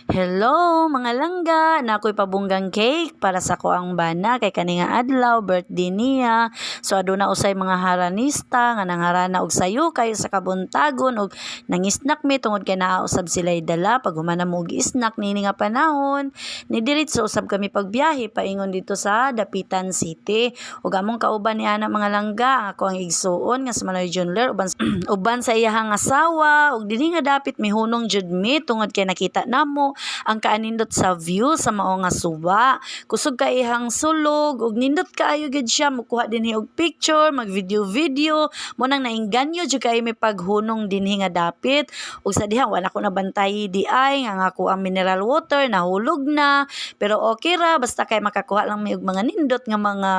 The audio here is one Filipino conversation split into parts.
Hello mga langga, na ako'y pabunggang cake para sa koang bana kay kaninga adlaw birthday niya. So aduna usay mga haranista nga nangharana og sayo kayo sa kabuntagon og nangisnak mi tungod kay naausab sila'y dala pag humana mo og isnak nini nga panahon. Ni diretso usab kami pagbiyahe paingon dito sa Dapitan City. Ug among kauban ni ana mga langga, ako ang igsuon nga si Manoy Junler uban sa iyahang asawa ug dinhi nga dapit mihunong jud mi tungod kay nakita namo ang kaanindot sa view sa mao nga suba. Kusog ka ihang sulog ug nindot kaayo gid siya mukuha dinhi og picture, mag video mo nang naingganyo jud kay mi paghunong dinhi nga dapit. Ug sa diha wala ko nabantay di ay nga ako ang mineral water nahulog na, pero okay ra basta kay makakuha lang mi og mga nindot nga mga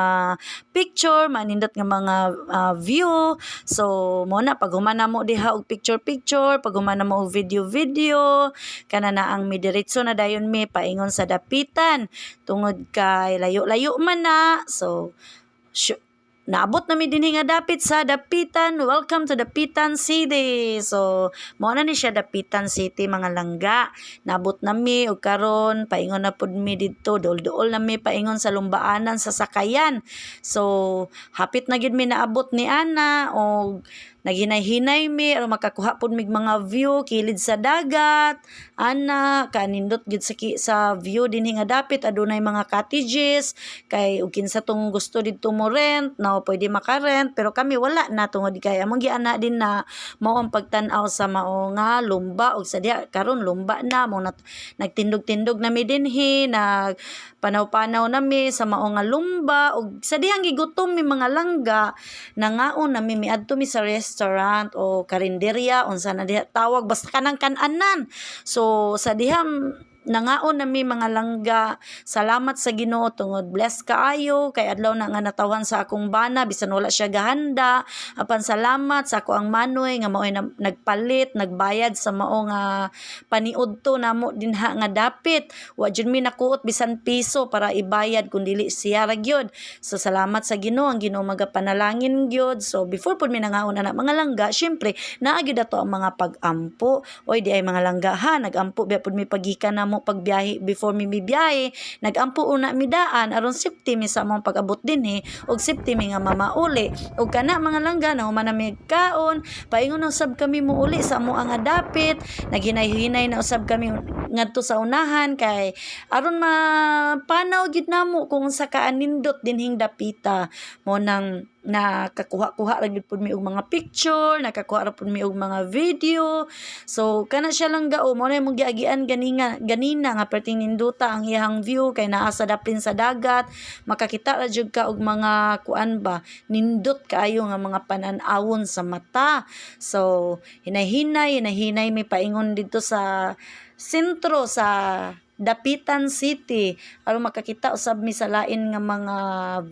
picture, manindot nga mga view. So mo na pag humana mo diha og picture pag humana mo og video kana na ang diretso na dayon mi paingon sa Dapitan tungod kay layo-layo man na. So naabot na mi dinhi nga dapit sa Dapitan. Welcome to Dapitan City. So mao na ni siya Dapitan City mga langga. Naabot na mi og karon paingon na pud mi didto, duol-duol na mi paingon sa lumbaanan sa sakayan. So hapit na gid mi naabot ni ana og naghinay-hinay mi aron makakuha pud mig mga view kilid sa dagat. Ana kanindot gid sa view dinhi nga dapit adunay mga cottages kay ug kinsa tong gusto didto mo rent no pwede makarent, pero kami wala na tungod kay among giana din na mao ang pagtan-aw sa mao nga lumba ug sa diha karon lumba na mo nagtindog-tindog na mi dinhi, nag panaw-panaw na mi sa mao nga lumba ug sa dihang gigutom mi mga langga nangaon na mi miadto mi sa restaurant o karinderya unsa na diha tawag basta kanang kan-anan. So sa diham nangaon na mi mga langga. Salamat sa Ginoo tungod bless kaayo kay adlaw na nga natawhan sa akong bana bisan wala siya gahanda. Apan salamat sa ako ang manoy nga mao'y nagpalit nagbayad sa mao nga paniudto namo dinha nga dapit. Wa jud mi nakuot bisan piso para ibayad kun dili siya ra gyud. So salamat sa Ginoo, ang Ginoo magapanalangin gyud. So before pud mi nangaon ana mga langga, syempre naa gyud ato ang mga pag-ampo. Oy di ay mga langga ha, nagampo biya pud mi pagikan na mo pagbiyahe. Before mi biyahe nagampo una mi daan aron safety mi sa among pag-abot dinhi og safety mi nga mamauli. Og kana mga langga na human na mi kaon paingon usab kami muuli sa amo nga dapit, naghinay-hinay na usab kami ngadto sa unahan kay aron mapanaw gid namo kung sa kaanindot dinhing dapita. Mo nang nakakuha-kuha ra gyud pud mi og mga picture, nakakuha ra pud mi og mga video. So kana siya lang gao mo na imong giagian ganina nga perting ninduta ang iyang view kay naa sa dapin sa dagat, makakita ra jud ka og mga kuan ba nindot kaayo nga mga panan-awon sa mata. So hinay-hinay mi paingon dito sa sentro sa Dapitan City aron makakita usab mi sa lain nga mga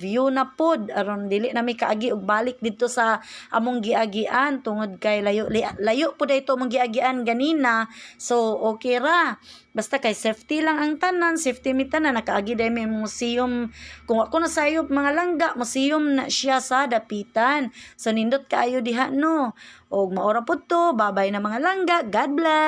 view na pod aron dili na mi kaagi og balik dito sa among giagian tungod kay layo pud ito among giagian ganina. So okay ra basta kay safety lang ang tanan, safety mi tanan. Nakaagi dai mi museum kung ako na sayop mga langga, museum na siya sa Dapitan. So nindot kaayo diha no og maora pud to. Babay na mga langga, God bless.